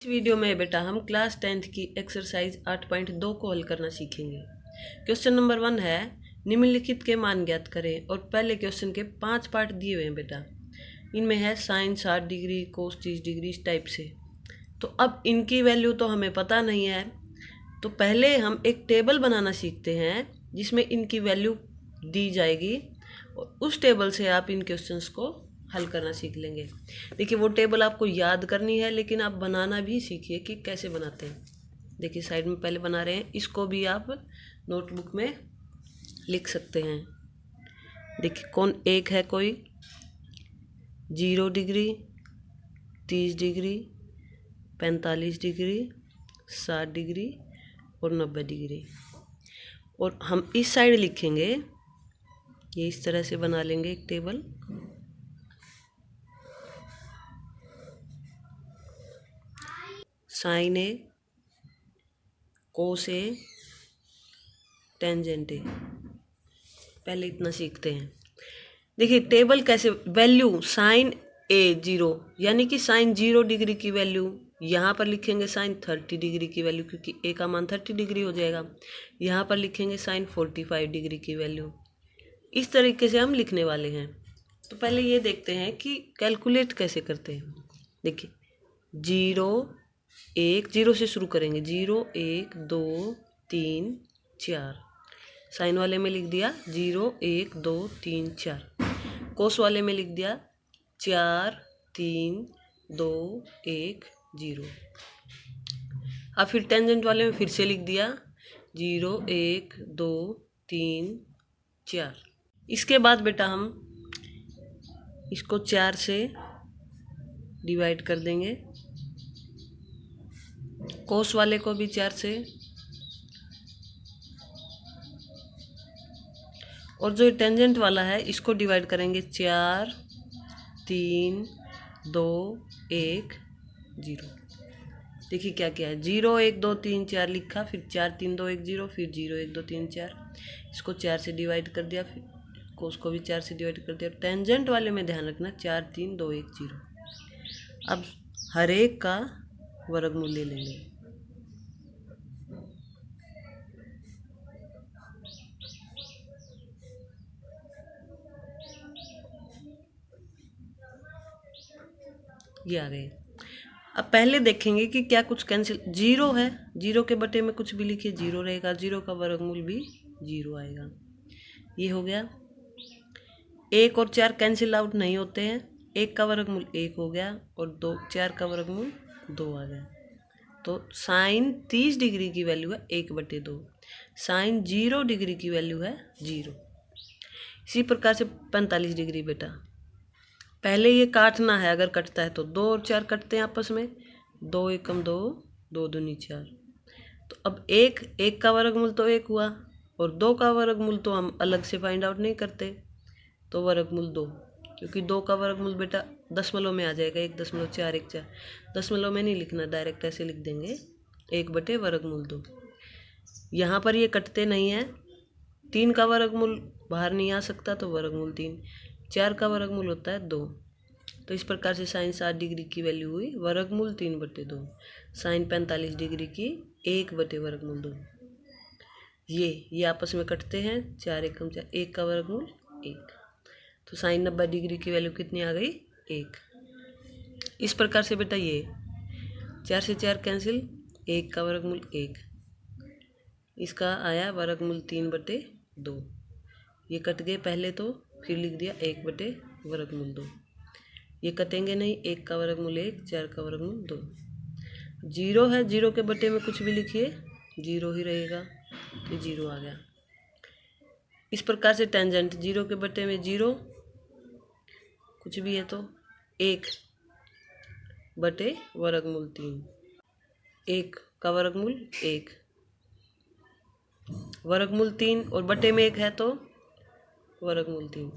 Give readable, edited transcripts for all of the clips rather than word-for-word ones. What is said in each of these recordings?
इस वीडियो में बेटा हम क्लास 10th की एक्सरसाइज 8.2 को हल करना सीखेंगे। क्वेश्चन नंबर 1 है, निम्नलिखित के मान ज्ञात करें। और पहले क्वेश्चन के 5 पार्ट दिए हुए हैं बेटा। इनमें है साइन 60 डिग्री, कोस 30 डिग्री, इस टाइप से। तो अब इनकी वैल्यू तो हमें पता नहीं है, तो पहले हम एक टेबल बनाना सीखते हैं जिसमें इनकी वैल्यू दी जाएगी और उस टेबल से आप इन क्वेश्चंस को हल करना सीख लेंगे। देखिए वो टेबल आपको याद करनी है, लेकिन आप बनाना भी सीखिए कि कैसे बनाते हैं। देखिए साइड में पहले बना रहे हैं, इसको भी आप नोटबुक में लिख सकते हैं। देखिए कौन एक है, कोई 0 डिग्री, 30 डिग्री, 45 डिग्री, 60 डिग्री और 90 डिग्री। और हम इस साइड लिखेंगे, ये इस तरह से बना लेंगे एक table. Sine A, cos A, tangent A. पहले इतना सीखते हैं। देखिए टेबल कैसे, वैल्यू साइन ए 0, यानी कि साइन 0 डिग्री की वैल्यू यहाँ पर लिखेंगे साइन 30 डिग्री की वैल्यू, क्योंकि ए का मान 30 डिग्री हो जाएगा। यहाँ पर लिखेंगे साइन 45 डिग्री की वैल्यू। इस तरीके से हम लिखने वाले हैं। तो पहले ये देखते हैं कि कैलकुलेट कैसे करते हैं। देखिए 0 1, 0 से शुरू करेंगे। 0 1 2 3 4। साइन वाले में लिख दिया 0 1 2 3 4। कोस वाले में लिख दिया 4 3 2 1 0। अब फिर टेंजेंट वाले में फिर से लिख दिया 0 1 2 3 4। इसके बाद बेटा हम इसको 4 से डिवाइड कर देंगे। कोस वाले को भी 4 से, और जो टेंजेंट वाला है इसको डिवाइड करेंगे 4 3 2 1 0। देखिए क्या क्या है, 0 1 2 3 4 लिखा, फिर 4 3 2 1 0, फिर 0 1 2 3 4। इसको 4 से डिवाइड कर दिया, फिर कोस को भी 4 से डिवाइड कर दिया। टेंजेंट वाले में ध्यान रखना 4 3 2 1 0। अब हर एक का वर्गमूल ले लेंगे। ये आ गए। अब पहले देखेंगे कि क्या कुछ कैंसिल, 0 है, 0 के बटे में कुछ भी लिखिए 0 रहेगा, 0 का वर्गमूल भी 0 आएगा। ये हो गया। 1 और 4 कैंसिल आउट नहीं होते हैं, 1 का वर्गमूल 1 हो गया और 4 का वर्गमूल 2 आ गया। तो साइन 30 डिग्री की वैल्यू है 1/2। साइन 0 डिग्री की वैल्यू है 0। इसी प्रकार से 45 डिग्री बेटा, पहले ये काटना है, अगर कटता है तो 2 और 4 कटते हैं आपस में, 2 एकम 2, 2 दूनी 4। तो अब 1 का वर्गमूल तो 1 हुआ, और 2 का वर्गमूल तो हम अलग से फाइंड आउट नहीं करते, तो वर्गमूल 2, क्योंकि 2 का वर्गमूल बेटा दशमलव में आ जाएगा, 1.414। दशमलव में नहीं लिखना, डायरेक्ट ऐसे लिख देंगे 1/√2। यहाँ पर ये कटते नहीं हैं। 3 का वर्गमूल बाहर नहीं आ सकता, तो वर्गमूल 3। 4 का वर्गमूल होता है 2। तो इस प्रकार से साइन 60 डिग्री की वैल्यू हुई वर्गमूल 3/2। साइन 45 डिग्री की 1/√2। ये आपस में कटते हैं, 4 एकम 4, 1 का वर्गमूल 1। तो साइन 90 डिग्री की वैल्यू कितनी आ गई, 1। इस प्रकार से बेटा ये 4 से 4 कैंसिल, 1 का वर्गमूल 1, इसका आया वर्गमूल 3/2। ये कट गए पहले, तो फिर लिख दिया 1/√2। ये कटेंगे नहीं, 1 का वर्गमूल 1, 4 का वर्गमूल 2। 0 है, 0 के बटे में कुछ भी लिखिए 0 ही रहेगा, तो 0 आ गया। इस प्रकार से टेंजेंट 0 के बटे में 0 कुछ भी है तो 1/√3। 1 का वर्गमूल 1, वर्गमूल 3, और बटे में 1 है तो वर्गमूल 3।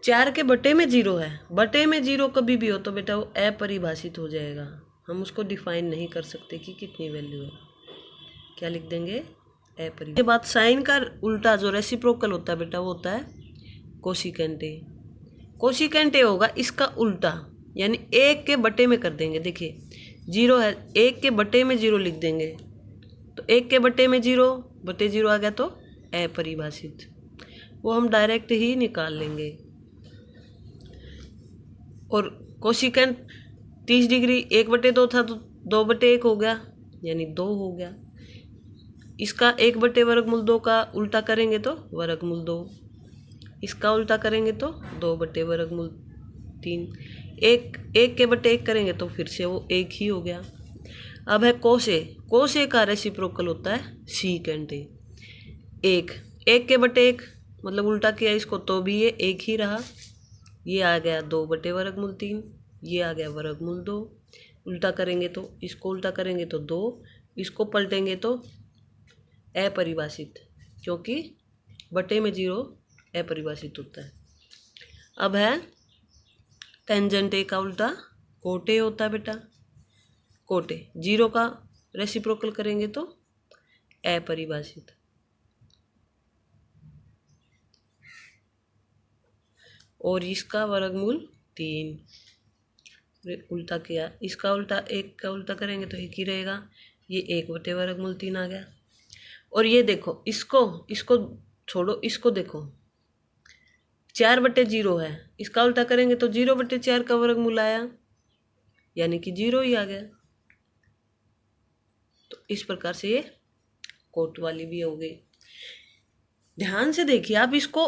4 के बटे में 0 है, बटे में 0 कभी भी हो तो बेटा वो अपरिभाषित हो जाएगा, हम उसको डिफाइन नहीं कर सकते कि कितनी वैल्यू है। क्या लिख देंगे, अपरिभाषित। के बाद साइन का उल्टा जो रेसिप्रोकल होता है बेटा, वो होता है कोसिकेंट ए। कोसिकेंट ए होगा इसका उल्टा, यानी 1 के बटे में कर देंगे। देखिए 0 है, 1 के बटे में 0 लिख देंगे, तो 1 के बटे में 0 बटे 0 आ गया तो अपरिभाषित, वो हम डायरेक्ट ही निकाल लेंगे। और कोशिकेंट 30 डिग्री 1/2 था तो 2/1 हो गया, यानी 2 हो गया। इसका 1/√2 का उल्टा करेंगे तो √2, इसका उल्टा करेंगे तो 2/√3, एक के बटे 1 करेंगे तो फिर से वो 1 ही हो गया। अब है कोस ए का रेसिप्रोकल होता है सीकेंट ए। 1 के बटे 1 मतलब उल्टा किया इसको तो भी ये 1 ही रहा, ये आ गया 2/√3, ये आ गया √2। उल्टा करेंगे तो इसको उल्टा करेंगे तो 2, इसको पलटेंगे तो अपरिभाषित, क्योंकि बटे में 0 अपरिभाषित होता है। अब है टेंजेंट ए का उल्टा कोट ए होता है बेटा। कोट ए 0 का रेसिप्रोकल करेंगे तो अपरिभाषित। और इसका वर्गमूल 3, उल्टा किया, इसका उल्टा 1 का उल्टा करेंगे तो 1 ही रहेगा, ये 1/√3 आ गया। और ये देखो इसको छोड़ो, इसको देखो 4/0 है, इसका उल्टा करेंगे तो 0/4 का वर्गमूल आया, यानी कि 0 ही आ गया। तो इस प्रकार से ये कोट वाली भी हो गई। ध्यान से देखिए आप इसको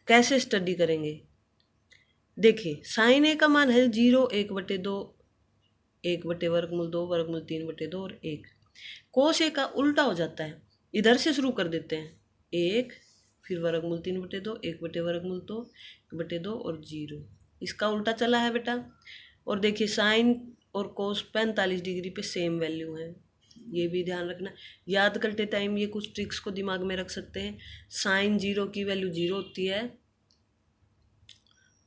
कैसे स्टडी करेंगे। देखिए साइन ए का मान है 0, 1/2, 1/√2, √3/2 और 1। कोस ए का उल्टा हो जाता है, इधर से शुरू कर देते हैं, 1 फिर √3/2, 1/√2, 1/2 और 0, इसका उल्टा चला है बेटा। और देखिए साइन और कोस 45 डिग्री पे सेम वैल्यू है, ये भी ध्यान रखना। याद करते टाइम ये कुछ ट्रिक्स को दिमाग में रख सकते हैं। साइन 0 की वैल्यू 0 होती है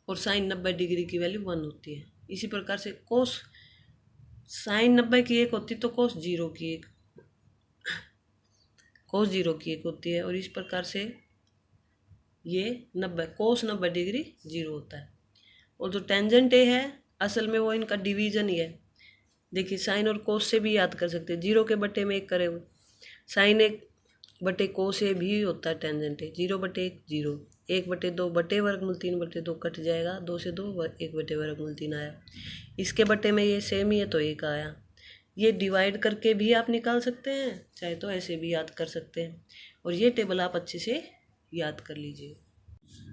और साइन 90 डिग्री की वैल्यू 1 होती है। इसी प्रकार से कोस साइन 90 की 1 होती तो कोस 0 की 1 होती है। और इस प्रकार से ये 90 कोस 90 डिग्री 0 होता है। और जो टेंजेंट ए है असल में वो इनका डिवीजन ही है। देखिए साइन और कोस से भी याद कर सकते हैं, 0 के बटे में 1 करे वो, साइन 1 कोस ए भी होता है टेंजेंट ए। 0/1 0, 1/2 बटे √3/2 कट जाएगा, 2 से 2 1/√3 आया। इसके बटे में ये सेम ही है तो 1 आया। ये डिवाइड करके भी आप निकाल सकते हैं, चाहे तो ऐसे भी याद कर सकते हैं। और ये टेबल आप अच्छे से याद कर लीजिए।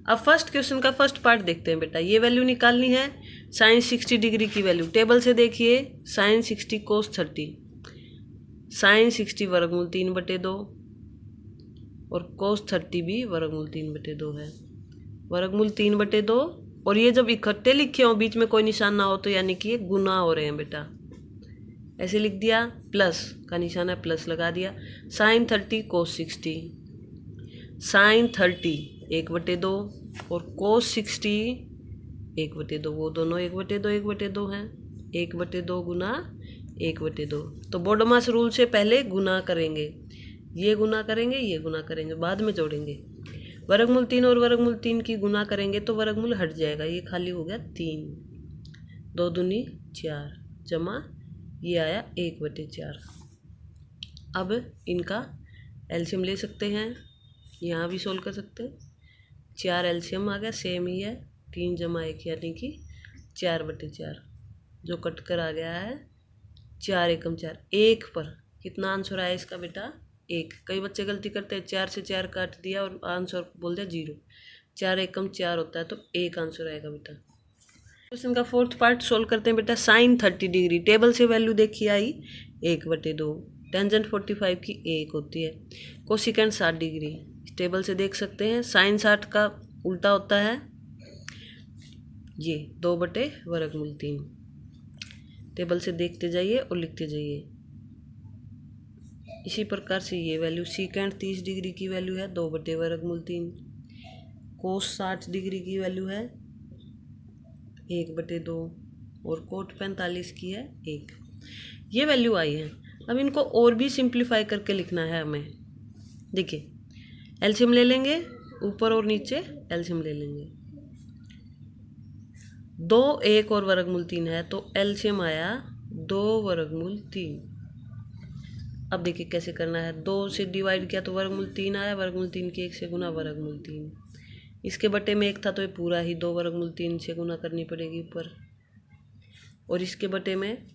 अब फर्स्ट क्वेश्चन का फर्स्ट पार्ट देखते हैं बेटा। ये वैल्यू निकालनी है साइन 60 डिग्री की वैल्यू। टेबल से देखिए साइन 60 कोस 30, साइन 60 √3/2 और कोस 30 भी √3/2 है, √3/2। और ये जब इकट्ठे लिखे हो बीच में कोई निशान ना हो तो यानी कि ये गुना हो रहे हैं बेटा, ऐसे लिख दिया, प्लस का निशान है प्लस लगा दिया। साइन 30 कोस 60, साइन 30 1/2 और कोस 60 1/2, वो दोनों 1/2 1/2 हैं, 1/2 गुना 1/2। तो बोडोमास रूल से पहले गुना करेंगे, ये गुना करेंगे, ये गुना करेंगे, बाद में जोड़ेंगे। √3 और √3 की गुना करेंगे तो वर्गमूल हट जाएगा, ये खाली हो गया 3, 2 दूनी 4 जमा ये आया 1/4। अब इनका एलसीएम ले सकते हैं, यहाँ भी सोल्व कर सकते हैं। 4 एलसीएम आ गया, सेम ही है, 3 जमा 1 यानी कि 4/4, जो कट कर आ गया है 4 एकम 4। 1 पर कितना आंसर आया इसका बेटा 1। कई बच्चे गलती करते हैं, 4 से 4 काट दिया और आंसर बोल दिया 0। 4 एकम 4 होता है तो 1 आंसर आएगा बेटा। क्वेश्चन का फोर्थ पार्ट सोल्व करते हैं बेटा। साइन 30 डिग्री, टेबल से वैल्यू देखिए आई 1/2, टेंजेंट 45 की 1 होती है। कोसिकेंट 60 डिग्री, टेबल से देख सकते हैं, साइन 60 का उल्टा होता है ये 2/√3। टेबल से देखते जाइए और लिखते जाइए। इसी प्रकार से ये वैल्यू सीकेंट 30 डिग्री की वैल्यू है 2/√3, कोस 60 डिग्री की वैल्यू है 1/2 और कोट 45 की है 1। ये वैल्यू आई है। अब इनको और भी सिंप्लीफाई करके लिखना है हमें। देखिए एलसीएम ले लेंगे, ऊपर और नीचे एलसीएम ले लेंगे। 2 1 और वर्गमूल 3 है तो एलसीएम आया 2 वर्गमूल 3। अब देखिए कैसे करना है, 2 से डिवाइड किया तो वर्गमूल 3 आया, वर्गमूल 3 के 1 से गुना वर्गमूल 3। इसके बटे में 1 था तो ये पूरा ही 2 वर्गमूल 3 से गुना करनी पड़ेगी ऊपर, और इसके बटे में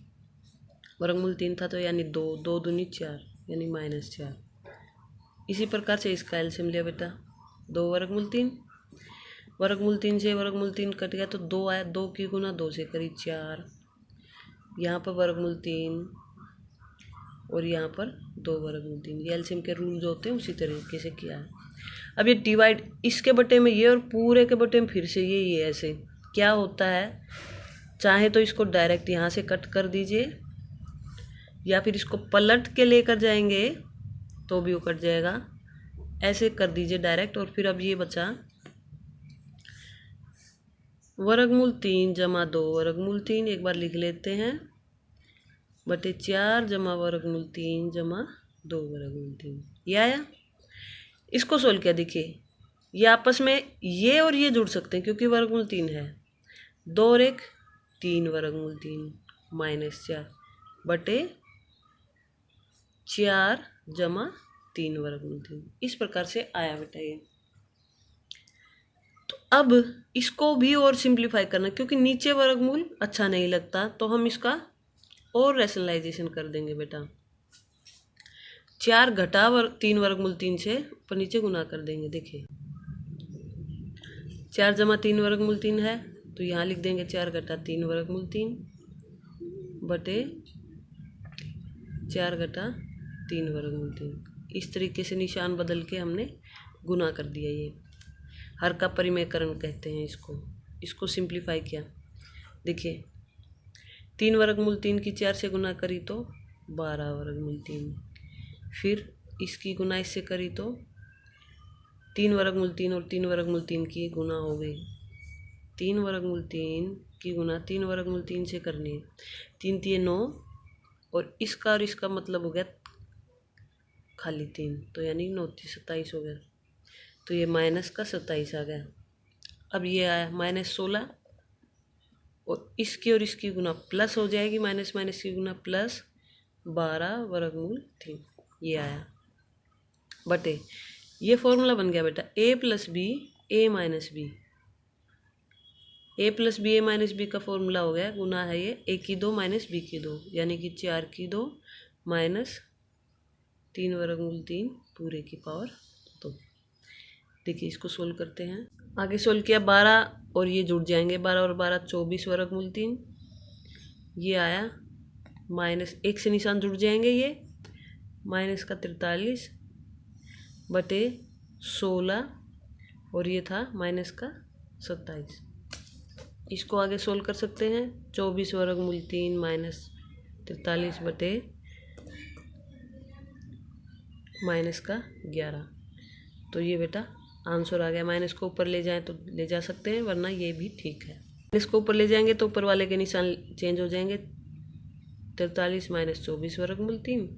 वर्गमूल 3 था तो यानी 2 2 दूनी 4 यानी -4। इसी प्रकार से इसका एलसीएम लिया बेटा, 2 वर्गमूल 3, वर्गमूल 3 से वर्गमूल 3 कट गया तो 2 आया, 2 की गुना 2 से करी 4, यहाँ पर वर्गमूल 3 और यहाँ पर 2 वर्गमूल 3। ये एलसीएम के रूल जो होते हैं उसी तरीके से किया है। अब ये डिवाइड इसके बटे में ये और पूरे के बटे में फिर से ये ऐसे क्या होता है, चाहे तो इसको डायरेक्ट यहाँ से कट कर दीजिए या फिर इसको पलट के लेकर जाएंगे तो भी वो कट जाएगा, ऐसे कर दीजिए डायरेक्ट। और फिर अब ये बचा वर्गमूल 3 जमा 2 वर्गमूल 3, एक बार लिख लेते हैं, बटे 4 जमा वर्गमूल 3 जमा 2 वर्गमूल 3। ये आया। इसको सोल्व किया, देखिए ये आपस में ये और ये जुड़ सकते हैं क्योंकि वर्गमूल 3 है, 2 और 1 3 वर्गमूल 3 -4 बटे 4 जमा 3 वर्गमूल 3। इस प्रकार से आया बेटा ये। तो अब इसको भी और सिंप्लीफाई करना, क्योंकि नीचे वर्गमूल अच्छा नहीं लगता तो हम इसका और रैशनलाइजेशन कर देंगे बेटा। 4 घटा 3 वर्गमूल 3 से ऊपर नीचे गुना कर देंगे। देखिए 4 जमा 3 वर्गमूल 3 है तो यहाँ लिख देंगे 4 घटा 3 वर्गमूल 3 बटे 4 घटा 3 वर्गमूल 3। इस तरीके से निशान बदल के हमने गुना कर दिया। ये हर का परिमेयकरण कहते हैं इसको सिंप्लीफाई किया। देखिए 3 वर्गमूल 3 की 4 से गुना करी तो 12 वर्गमूल 3, फिर इसकी गुना इससे करी तो 3 वर्गमूल 3 और 3 वर्गमूल 3 की गुना हो गई। 3 वर्गमूल 3 की गुना 3 वर्गमूल 3 से करनी है, 3 3 9 और इसका मतलब हो गया खाली 3, तो यानी 9 27 हो गया। तो ये माइनस का 27 आ गया। अब ये आया -16 और इसकी गुना प्लस हो जाएगी, माइनस माइनस की गुना प्लस 12 वर्गमूल 3। ये आया बटे ये फॉर्मूला बन गया बेटा a plus B A minus B. a plus B A minus B का फॉर्मूला हो गया, गुना है ये a की 2 माइनस b की 2 यानी कि 4 की 2 माइनस 3 वर्गमूल 3 पूरे की पावर 2। देखिए इसको सोल्व करते हैं। आगे सोल्व किया 12 और ये जुड़ जाएंगे, 12 और 12 24 वर्गमूल 3। ये आया माइनस 1 से निशान जुड़ जाएंगे, ये माइनस का 43 बटे 16 और ये था माइनस का 27। इसको आगे सोल्व कर सकते हैं। 24 वर्गमूल 3 माइनस 43 बटे माइनस का 11। तो ये बेटा आंसर आ गया। माइनस को ऊपर ले जाएं तो ले जा सकते हैं, वरना ये भी ठीक है। माइनस को ऊपर ले जाएंगे तो ऊपर वाले के निशान चेंज हो जाएंगे। 43 माइनस 24 वर्गमूल 3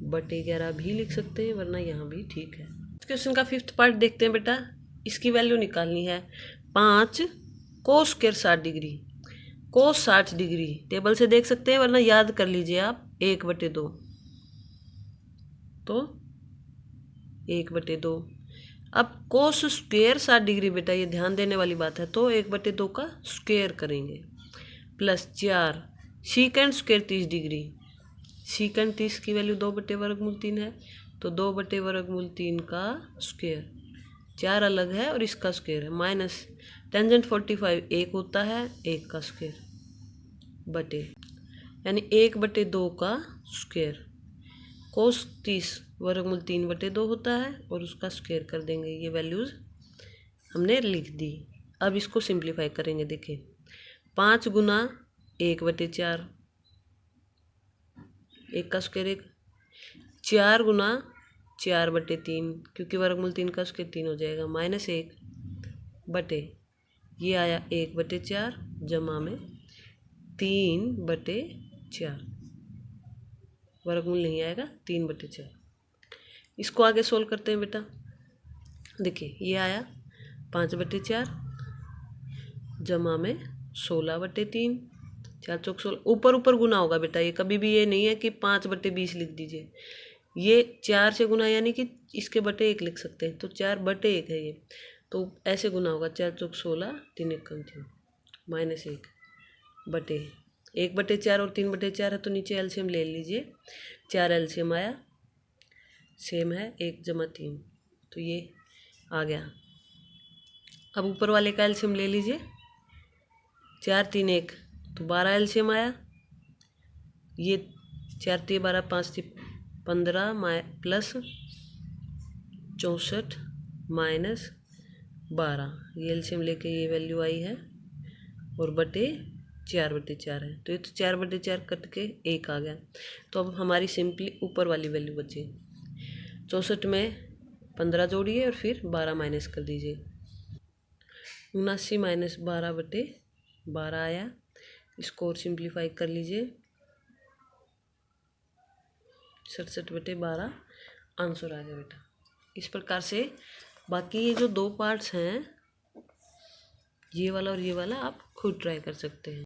बटे 11 भी लिख सकते हैं, वरना यहाँ भी ठीक है। क्वेश्चन का 5th पार्ट देखते हैं बेटा। इसकी वैल्यू निकालनी है 5 कोस स्क्वायर 60 डिग्री। कोस 60 डिग्री टेबल से देख सकते हैं, वरना याद कर लीजिए आप 1/2। तो 1/2। अब कोस स्क्वायर 60 डिग्री बेटा ये ध्यान देने वाली बात है, तो 1/2 का स्क्वायर करेंगे प्लस 4 सीकेंड स्क्वायर 30 डिग्री। सीकेंड 30 की वैल्यू 2/√3 है, तो 2/√3 का स्क्वायर, 4 अलग है और इसका स्क्वायर है, माइनस टेंजेंट 45 1 होता है, 1 का स्क्वायर बटे यानी 1/2 का स्क्वायर। कोस 30 √3/2 होता है और उसका स्क्वायर कर देंगे। ये वैल्यूज़ हमने लिख दी। अब इसको सिंप्लीफाई करेंगे। देखिए 5 गुना 1/4, 1 का स्क्वायर 1, 4 गुना 4/3 क्योंकि √3 का स्क्वायर 3 हो जाएगा, -1 बटे ये आया 1/4 जमा में 3/4, वर्गमूल नहीं आएगा 3/4। इसको आगे सोल्व करते हैं बेटा। देखिए ये आया 5/4 जमा में 16/3, 4 चौक 16, ऊपर ऊपर गुना होगा बेटा, ये कभी भी ये नहीं है कि 5/20 लिख दीजिए। ये 4 से गुना यानी कि इसके बटे 1 लिख सकते हैं, तो 4/1 है ये, तो ऐसे गुना होगा 4 चौक 16, 3 एकम 3 -1 बटे 1/4 और 3/4 है, तो नीचे एलसीएम ले लीजिए। 4 एलसीएम आया, सेम है 1 + 3, तो ये आ गया। अब ऊपर वाले का एलसीएम ले लीजिए, 4 3 1, तो 12 एलसीएम आया। ये 4 3 12, 5 3 15 प्लस 64 माइनस 12, ये एलसीएम लेके ये वैल्यू आई है, और बटे 4/4 है, तो ये तो 4/4 कट के 1 आ गया। तो अब हमारी सिंपली ऊपर वाली वैल्यू बची। 64 में 15 जोड़िए और फिर 12 माइनस कर दीजिए। 79 - 12/12 आया। इसको और सिंप्लीफाई कर लीजिए, 67/12 आंसर आ गया बेटा। इस प्रकार से बाकी ये जो 2 पार्ट्स हैं, ये वाला और ये वाला, आप खुद ट्राई कर सकते हैं।